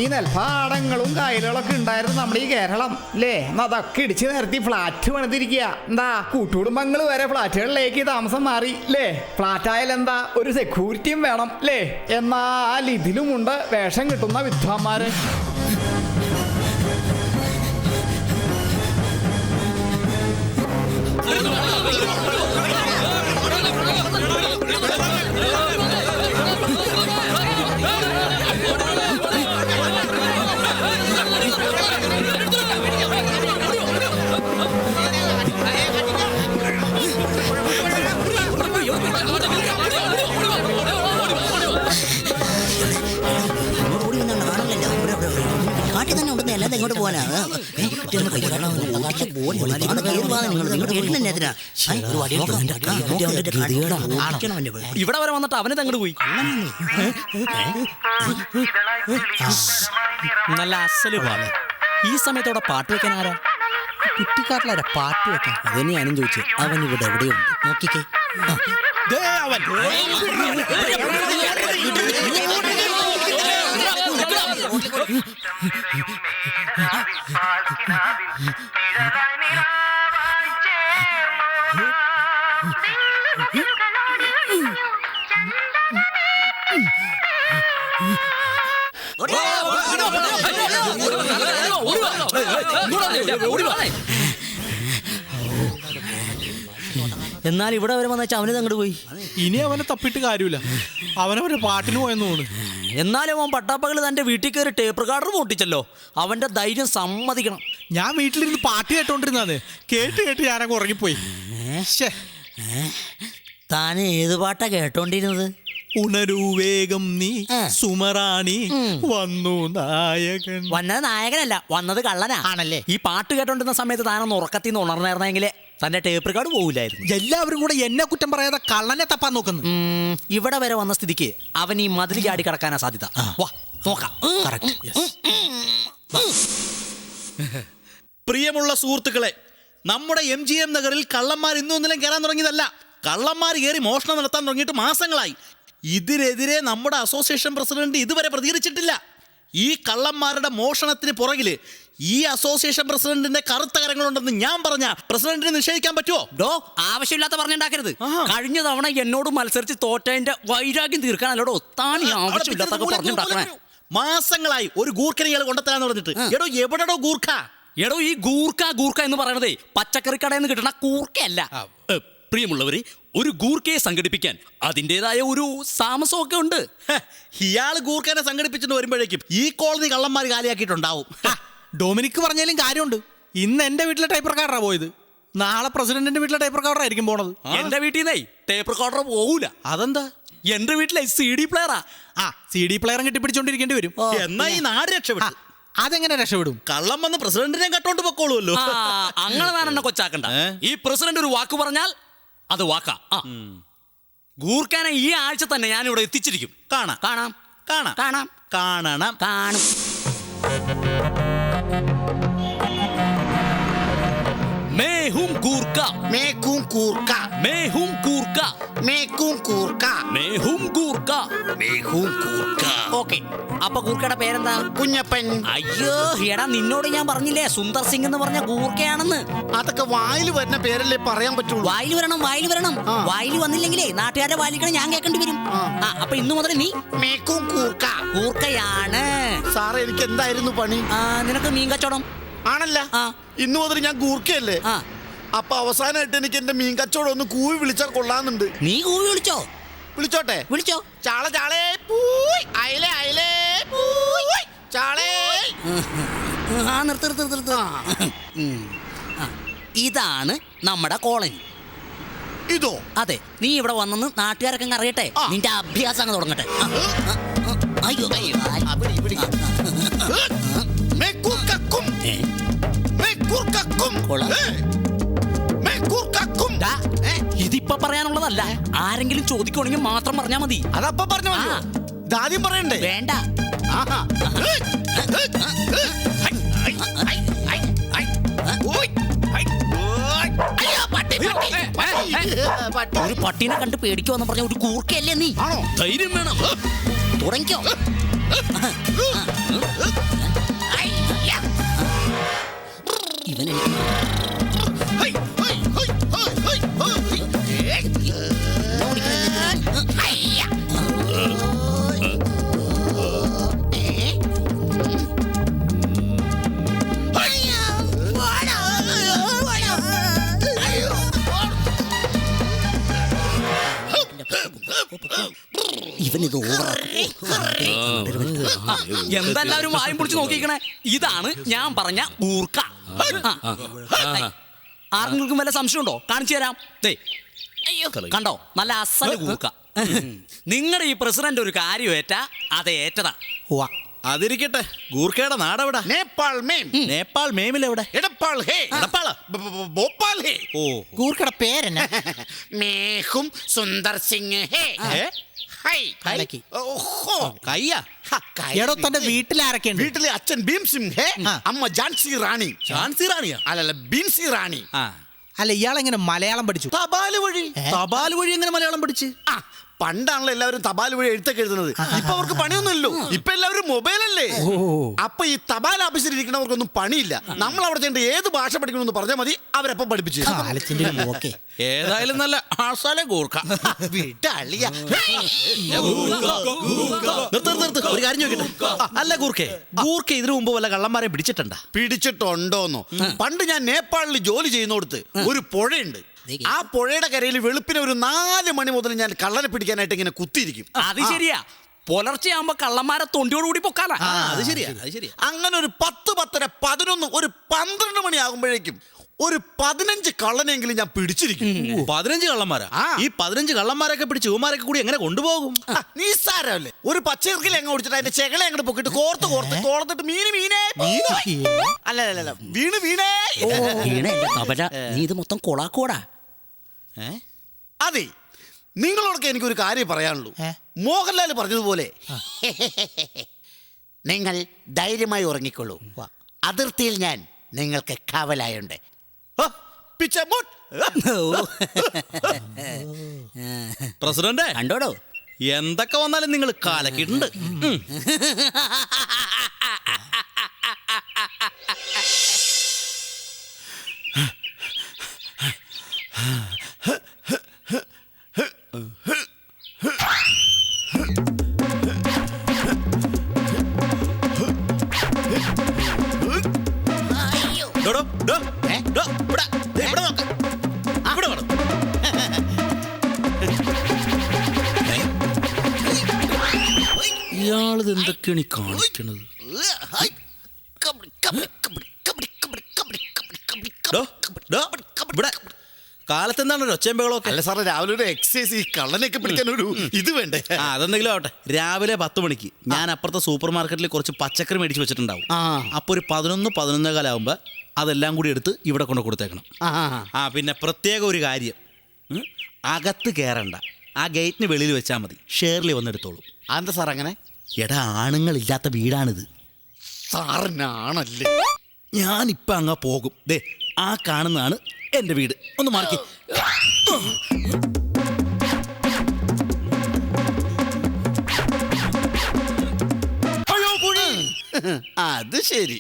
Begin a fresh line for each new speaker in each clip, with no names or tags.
ഈ നെൽപ്പാടങ്ങളും കായലുകളൊക്കെ ഉണ്ടായിരുന്നു നമ്മുടെ ഈ കേരളം അല്ലേ? എന്നാ അതൊക്കെ ഇടിച്ച് നിരത്തി ഫ്ലാറ്റ് പണിതിരിക്കുക. എന്താ കൂട്ടുകുടുംബങ്ങൾ വരെ ഫ്ലാറ്റുകളിലേക്ക് താമസം മാറി അല്ലേ? ഫ്ലാറ്റ് ആയാലും എന്താ ഒരു സെക്യൂരിറ്റിയും വേണം അല്ലേ? എന്നാൽ ഇതിലുമുണ്ട് വേഷം കിട്ടുന്ന വിദ്വാന്മാര്.
എങ്ങോട്ട് പോകാനാ?
ഇവിടെ വരെ വന്നിട്ട് അവനെ തങ്ങോട്ട് പോയി. നല്ല അസല് പാട്ട്. ഈ സമയത്തോടെ പാട്ട് വെക്കാൻ ആരാ? കുറ്റിക്കാട്ടിലാരാ പാട്ട് വെക്കാൻ? അതന്നെ ഞാനും ചോദിച്ചു. അവൻ ഇവിടെ എവിടെയുണ്ട് നോക്കിക്കേ.
എന്നാൽ ഇവിടെ വരെ വന്ന അവന് അങ്ങോട്ട് പോയി.
ഇനി അവനെ തപ്പിട്ട് കാര്യമില്ല, അവനവന്റെ പാട്ടിന് പോയെന്ന് തോന്നുന്നു.
എന്നാലും അവൻ പട്ടാപ്പകൽ തന്റെ വീട്ടിൽ കയറി ടേപ്പ് റെക്കോർഡർ പൊട്ടിച്ചല്ലോ. അവന്റെ ധൈര്യം സമ്മതിക്കണം.
ഞാൻ വീട്ടിലിരുന്ന് പാട്ട് കേട്ടോണ്ടിരുന്നാണ്, കേട്ട് കേട്ട് ഞാനങ്ങ് ഉറങ്ങിപ്പോയി.
താൻ ഏത് പാട്ടാ കേട്ടോണ്ടിരുന്നത്?
ഉണരൂ വേഗം നീ സുമറാണി വന്നു നായകൻ.
വന്നത് നായകനല്ല, വന്നത് കള്ളനാ.
ആണല്ലേ?
ഈ പാട്ട് കേട്ടോണ്ടിരുന്ന സമയത്ത് താനൊന്ന് ഉറക്കത്തിന്ന് ഉണർന്നായിരുന്നെങ്കിലേ തന്റെ ടേപ്പ് റെക്കോർഡ് പോകില്ലായിരുന്നു.
എല്ലാവരും കൂടെ എന്നെ കുറ്റം പറയാതെ കള്ളനെ തപ്പാൻ നോക്കുന്നു.
ഇവിടെ വരെ വന്ന സ്ഥിതിക്ക് അവൻ ഈ മതിൽ ചാടി കിടക്കാനാ സാധ്യത. വാ നോക്കാം.
പ്രിയമുള്ള സുഹൃത്തുക്കളെ, നമ്മുടെ MGM നഗറിൽ കള്ളന്മാർ ഇന്നും ഇന്നലെ കയറാൻ തുടങ്ങിയതല്ല. കള്ളന്മാർ കയറി മോഷണം നടത്താൻ തുടങ്ങിയിട്ട് മാസങ്ങളായി. ഇതിനെതിരെ നമ്മുടെ അസോസിയേഷൻ പ്രസിഡന്റ് ഇതുവരെ പ്രതികരിച്ചിട്ടില്ല. ഈ കള്ളന്മാരുടെ മോഷണത്തിന് പുറകില് ഈ അസോസിയേഷൻ പ്രസിഡന്റിന്റെ കറുത്ത കരങ്ങളുണ്ടെന്ന് ഞാൻ പറഞ്ഞ പ്രസിഡന്റിന് നിഷേധിക്കാൻ പറ്റുമോ?
ആവശ്യമില്ലാത്ത പറഞ്ഞുണ്ടാക്കരുത്. കഴിഞ്ഞ തവണ എന്നോട് മത്സരിച്ച് തോറ്റതിന്റെ വൈരാഗ്യം തീർക്കാനല്ലോടോ താൻ ആവശ്യമില്ലാത്തൊക്കെ പറഞ്ഞുണ്ടാക്കണേ.
മാസങ്ങളായി ഒരു ഗൂർഖനെ ഇയാൾ കൊണ്ടെത്തരാന്ന് പറഞ്ഞിട്ട്. എടോ എവിടെടോ ഗൂർഖ?
എടോ ഈ ഗൂർഖ എന്ന് പറയണതേ പച്ചക്കറി കടയിൽ നിന്ന് കിട്ടണ കൂർക്കയല്ല. പ്രിയമുള്ളവരെ, ഒരു ഗൂർക്കയെ സംഘടിപ്പിക്കാൻ അതിൻ്റെതായ ഒരു താമസമൊക്കെ ഉണ്ട്.
ഇയാൾ ഗൂർഖനെ സംഘടിപ്പിച്ചിട്ട് വരുമ്പോഴേക്കും ഈ കോളനി കള്ളന്മാർ കാലിയാക്കിയിട്ടുണ്ടാവും.
ഡൊമിനിക്ക് പറഞ്ഞാലും കാര്യമുണ്ട്. ഇന്ന് എന്റെ വീട്ടിലെ ടൈപ്പ് റെക്കോർഡറാ പോയത്, നാളെ പ്രസിഡന്റിന്റെ വീട്ടിലെ ടൈപ്പ് റെക്കോർഡറായിരിക്കും പോണത്.
എന്റെ വീട്ടിൽ നിന്നേ ടേപ്പ് റെക്കോർഡർ പോകൂല.
അതെന്താ?
എന്റെ വീട്ടിലെ CD പ്ലെയറാ.
CD പ്ലെയറും കെട്ടിപ്പിടിച്ചോണ്ടിരിക്കേണ്ടി വരും.
എന്നാ ഈ നാട് രക്ഷപ്പെട്ടു.
അതെങ്ങനെ രക്ഷപ്പെടും?
കള്ളം വന്ന് പ്രസിഡന്റിനെ കട്ടോണ്ട് പൊക്കോളൂല്ലോ.
അങ്ങനെ ഞാൻ എന്നെ കൊച്ചാക്കണ്ട. ഈ പ്രസിഡന്റ് ഒരു വാക്ക് പറഞ്ഞാൽ അത് വാക്കാ. ഗൂർഖാനെ ഈ ആഴ്ച തന്നെ ഞാൻ ഇവിടെ എത്തിച്ചിരിക്കും.
കാണാം
കാണാം
കാണാം
കാണാം
കാണണം
കാണും. मैं हूं गूर्खा,
मैं हूं गूर्खा,
मैं हूं गूर्खा,
मैं हूं गूर्खा,
मैं हूं गूर्खा,
मैं हूं गूर्खा.
ഓക്കെ. അപ്പൊ ഗൂർഖയുടെ പേരെന്താ?
കുഞ്ഞപ്പൻ.
അയ്യോ എടാ, നിന്നോട് ഞാൻ പറഞ്ഞില്ലേ സുന്ദർ സിംഗ് എന്ന് പറഞ്ഞ ഗൂർഖയാണെന്ന്.
അതൊക്കെ വായിൽ വരുന്ന പേരല്ലേ പറയാൻ പറ്റുള്ളൂ.
വായിൽ വരണം, വായിൽ വരണം. വായിൽ വന്നില്ലെങ്കിലേ നാട്ടുകാരുടെ വാലിക്കണം ഞാൻ കേൾക്കേണ്ടി വരും. അപ്പൊ ഇന്നു മുതൽ നീ
मैं हूं गूर्खा.
ഗൂർഖയാണ്.
സാറേ, എനിക്ക് എന്തായിരുന്നു പണി?
നിനക്ക് മീൻ കച്ചവടം
ആണല്ല. ഇന്നു മുതൽ ഞാൻ ഗൂർഖയല്ലേ. അപ്പൊ അവസാനമായിട്ട് എനിക്ക് എന്റെ മീൻ കച്ചവടം ഒന്ന് കൂവി വിളിച്ചാൽ കൊള്ളാന്നുണ്ട്.
നീ കൂവി വിളിച്ചോ?
വിളിച്ചോട്ടെ?
വിളിച്ചോ.
ചാള ചാളേ പൂയ്, അയലേ അയലേ പൂയ്, ചാളേ.
നിർത്ത്. ഇതാണ് നമ്മുടെ കോളനി.
ഇതോ?
അതെ. നീ ഇവിടെ വന്നെന്ന് നാട്ടുകാരൊക്കെ അറിയട്ടെ. നിന്റെ അഭ്യാസം അങ്ങ് തുടങ്ങട്ടെ. അയ്യോ ഇതിപ്പോ പറയാനുള്ളതല്ല. ആരെങ്കിലും ചോദിക്കുകയാണെങ്കിൽ മാത്രം പറഞ്ഞാ മതി.
അതപ്പ പറഞ്ഞോ? ഇതാദ്യം പറയണ്ടേ?
വേണ്ട. ഒരു പട്ടീനെ കണ്ട് പേടിക്കുവെന്ന് പറഞ്ഞ ഒരു കൂർക്കയല്ലേ നീ? ധൈര്യം വേണം. തുടങ്ങിക്കോ. ഇവൻ ഇവനിത് എന്തെല്ലാവരും വായും പൊളിച്ച് നോക്കിക്കണേ. ഇതാണ് ഞാൻ പറഞ്ഞ ഗൂർക്ക. ആർക്കെങ്കിലും വല്ല സംശയമുണ്ടോ? കാണിച്ചു തരാം. ദേ, കണ്ടോ, നല്ല അസല് ഗൂർക്ക. നിങ്ങളുടെ ഈ പ്രസിഡന്റ് ഒരു കാര്യം ഏറ്റാ അത് ഏറ്റതാ.
അതിരിക്കട്ടെ, ഗൂർക്കയുടെ നാടെവിടാ?
നേപ്പാൾ മേം.
നേപ്പാൾ മേമിലെവിടെ?
എടപ്പാൾ ഹേ.
എടപ്പാളാ?
ഭോപ്പാൽ ഹേ.
ഓ,
ഗൂർക്കയുടെ പേരെന്നാ?
മേഹും സുന്ദർ സിംഗ് ഹേ.
ഏ?
ഹൈ.
കലക്കി.
ഓഹോ.
കയ്യാ?
എടോ, തന്റെ വീട്ടിൽ ആരൊക്കെയുണ്ട്?
വീട്ടിലെ അച്ഛൻ ഭീം സിംഗ് ഹേ. അമ്മ ജാൻസി റാണി.
ഝാൻസി റാണിയാ?
അല്ലല്ല, ബീൻസി റാണി.
ആ,
അല്ല, ഇയാളെങ്ങനെ മലയാളം പഠിച്ചു?
തപാല് വഴി.
തപാൽ വഴി എങ്ങനെ മലയാളം പഠിച്ച്?
ആ, പണ്ടാണല്ലോ എല്ലാവരും തപാൽ വഴി എഴുത്തൊക്കെ എഴുതുന്നത്. ഇപ്പൊ അവർക്ക് പണിയൊന്നുമില്ലല്ലോ. ഇപ്പൊ എല്ലാവരും മൊബൈലല്ലേ. അപ്പൊ ഈ തപാൽ ഓഫീസിൽ ഇരിക്കുന്നവർക്കൊന്നും പണിയില്ല. നമ്മൾ അവിടെ ചെന്ന് ഏത് ഭാഷ പഠിക്കണമെന്ന് പറഞ്ഞാൽ മതി, അവരപ്പം പഠിപ്പിച്ചു തരും.
കാലത്തിന്റെ ഒരു പോക്കേ.
ഏതായാലും നല്ല ആസാലെ ഗൂർക്ക.
വിട്ടളിയ.
നിർത്ത്, ഒരു കാര്യം ചോദിക്കട്ടെ. അല്ല ഗൂർക്കെ, ഗൂർക്ക ഇതിനു മുമ്പ് വല്ല കള്ളന്മാരെ പിടിച്ചിട്ടുണ്ടാ?
പിടിച്ചിട്ടുണ്ടോന്നോ? പണ്ട് ഞാൻ നേപ്പാളിൽ ജോലി ചെയ്യുന്നിടത്ത് ഒരു പുഴയുണ്ട്. ആ പുഴയുടെ കരയിൽ വെളുപ്പിന് ഒരു 4 മണി മുതൽ ഞാൻ കള്ളനെ പിടിക്കാനായിട്ട് ഇങ്ങനെ കുത്തിയിരിക്കും.
അത് ശരിയാ. പുലർച്ചെയാകുമ്പോ കള്ളന്മാരെ തൊണ്ടിയോടുകൂടി പൊക്കാല.
അത് ശരിയാ.
അങ്ങനെ ഒരു 10, 10:30, 11, ഒരു 12 മണിയാകുമ്പോഴേക്കും ഒരു 15 കള്ളനെങ്കിലും ഞാൻ പിടിച്ചിരിക്കും.
15 കള്ളന്മാരാ?
ആ.
ഈ 15 കള്ളന്മാരൊക്കെ പിടിച്ച് ഇവന്മാരൊക്കെ കൂടി എങ്ങനെ കൊണ്ടുപോകും?
നിസ്സാരമല്ലേ. ഒരു പച്ചയിറക്കിൽ അങ്ങ് ഓടിച്ചിട്ട് അതിന്റെ ചെകളെ അങ്ങോട്ട് പൊക്കിട്ട് കോർത്ത് തോളത്തിട്ട് മീനെ അല്ല വീണേ
വീണല്ല തബല. നീ ഇത് മൊത്തം കൊളാക്കോടാ.
അതെ, നിങ്ങളോടൊക്കെ എനിക്കൊരു കാര്യം പറയാനുള്ളൂ. മോഹൻലാൽ പറഞ്ഞതുപോലെ നിങ്ങൾ ധൈര്യമായി ഉറങ്ങിക്കൊള്ളൂ. അതിർത്തിയിൽ ഞാൻ നിങ്ങൾക്ക് കാവലായുണ്ട്.
പ്രസിഡന്റ്
കണ്ടോടോ,
എന്തൊക്കെ വന്നാലും നിങ്ങൾ കാലക്കിട്ടുണ്ട്. ഇയാളിത് എന്തൊക്കെയാണ് കാണിക്കണത്? കാലത്ത് എന്താണ് ഒരു ഒച്ചയമ്പകളൊക്കെ?
അല്ല സാറേ, രാവിലെ ഒരു എക്സസൈസ്, ഈ കള്ളനെയൊക്കെ പിടിക്കാൻ ഒരു ഇത് വേണ്ടേ?
അതെന്തെങ്കിലും ആവട്ടെ. രാവിലെ 10 മണിക്ക് ഞാൻ അപ്പുറത്തെ സൂപ്പർ മാർക്കറ്റിൽ കുറച്ച് പച്ചക്കറി മേടിച്ച് വെച്ചിട്ടുണ്ടാവും. അപ്പോൾ ഒരു 11, 11:15 അതെല്ലാം കൂടി എടുത്ത് ഇവിടെ കൊണ്ട് കൊടുത്തേക്കണം. പിന്നെ പ്രത്യേക ഒരു കാര്യം, അകത്ത് കയറണ്ട, ആ ഗേറ്റിന് വെളിയിൽ വെച്ചാൽ മതി. ഷേർലി വന്നെടുത്തോളൂ.
അതെന്താ സാർ അങ്ങനെ?
എടാ, ആണുങ്ങളില്ലാത്ത വീടാണിത്.
സാറിനാണല്ലേ.
ഞാനിപ്പം അങ്ങ് പോകും. ദേ, ആ കാണുന്നതാണ് എൻ്റെ വീട്. ഒന്ന് മാർക്ക്.
അത് ശരി.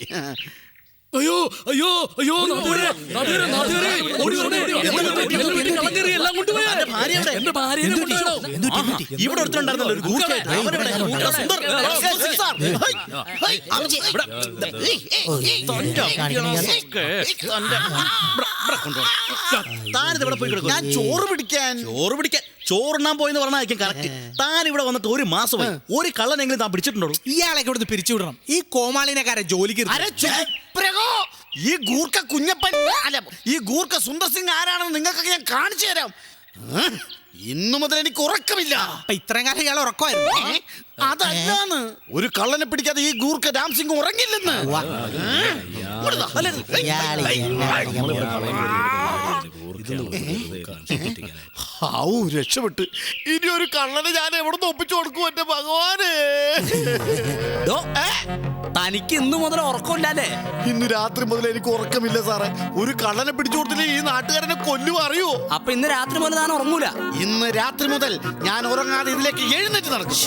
അയ്യോ അയ്യോ അയ്യോ,
ഇവിടെ ഒരുത്തരുണ്ടായിരുന്നല്ലോ ഒരു ഗൂർഖ. താനിത് ഇവിടെ പോയി കിടക്കും.
ഞാൻ ചോറ് പിടിക്കാൻ
ചോറുണ്ണാൻ പോയെന്ന് പറഞ്ഞാൽ കറക്റ്റ്. താൻ ഇവിടെ വന്നിട്ട് ഒരു മാസമായി. ഒരു കള്ളനെങ്കിലും താൻ പിടിച്ചിട്ടുണ്ടോ?
ഇയാളെ ഇവിടുന്ന് പിരിച്ചുവിടണം. ഈ കോമാളിനെക്കാരെ ജോലിക്ക്.
ഈ ഗൂർഖ കുഞ്ഞപ്പൻ അല്ല, ഈ ഗൂർഖ സുന്ദർ സിംഗ് ആരാണെന്ന് നിങ്ങൾക്കൊക്കെ ഞാൻ കാണിച്ചു തരാം. ഇന്നു മുതൽ എനിക്ക് ഉറക്കമില്ല.
ഇത്രയും കാലം ഇയാൾ ഉറക്കമായിരുന്നു.
അതല്ലാന്ന്, ഒരു കള്ളനെ പിടിക്കാതെ ഈ ഗൂർഖ രാം സിംഗ് ഉറങ്ങില്ലെന്ന്. ഔ രക്ഷപ്പെട്ട്. ഇനി ഒരു കള്ളനെ ഞാൻ എവിടെ നിന്ന് ഒപ്പിച്ചു കൊടുക്കും എന്റെ ഭഗവാനെ.
ഡോ, തനിക്ക് ഇന്നു മുതൽ ഉറക്കമില്ലല്ലേ?
ഇന്ന് രാത്രി മുതൽ എനിക്ക് ഉറക്കമില്ല സാറേ. ഒരു കള്ളനെ പിടിച്ചു കൊടുത്തില്ല ഈ നാട്ടുകാരനെ കൊല്ലും അറിയോ?
അപ്പൊ ഇന്ന് രാത്രി മുതൽ താൻ ഉറങ്ങൂല?
ഇന്ന് രാത്രി മുതൽ ഞാൻ ഉറങ്ങാതെ ഇതിലേക്ക് എഴുന്നേറ്റ് നടക്കും.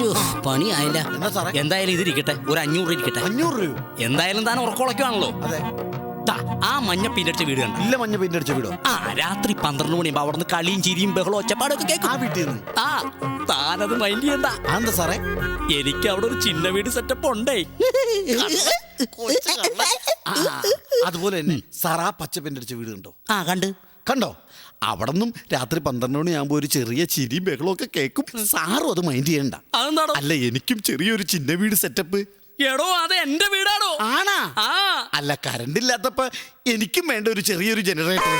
പണിയായില്ല.
എന്താ സാറേ?
എന്തായാലും ഇതിരിക്കട്ടെ, ഒരു 500 ഇരിക്കട്ടെ.
500 രൂപ?
എന്തായാലും താൻ ഉറക്കമുളയ്ക്കുവാണല്ലോ.
അതെ.
ആ മഞ്ഞ പിന്നടിച്ച വീട് കണ്ട?
ഇല്ല, മഞ്ഞ പെയിന്റ് അടിച്ച വീടോ?
ആ, രാത്രി 12 മണിയാകുമ്പോ അവിടെ നിന്ന് കളിയും ചിരിയും ബഹളവും ഒച്ചപ്പാടൊക്കെ കേൾക്കും.
ആ വീട്ടിൽ നിന്ന്?
ആ, താനത് മൈൻഡ് ചെയ്യണ്ട.
എന്താ സാറേ?
എനിക്ക് അവിടെ ഒരു ചിന്ന വീട് സെറ്റപ്പ് ഉണ്ടേ.
അതുപോലെ തന്നെ സാർ ആ പച്ച പെയിന്റ് അടിച്ച വീട് കണ്ടോ?
ആ,
കണ്ടോ? അവിടെ നിന്നും രാത്രി 12 മണിയാകുമ്പോ ഒരു ചെറിയ ചിരിയും ബഹളവും ഒക്കെ കേൾക്കും. സാറും അത് മൈൻഡ് ചെയ്യണ്ട.
അതെന്താണോ?
അല്ല, എനിക്കും ചെറിയൊരു ചിന്ന വീട് സെറ്റപ്പ്.
എടോ, അത് എന്റെ വീടാണോ?
ആണാ?
ആ.
അല്ല, കറണ്ട് ഇല്ലാത്തപ്പോ എനിക്കും വേണ്ട ഒരു ചെറിയൊരു ജനറേറ്റർ.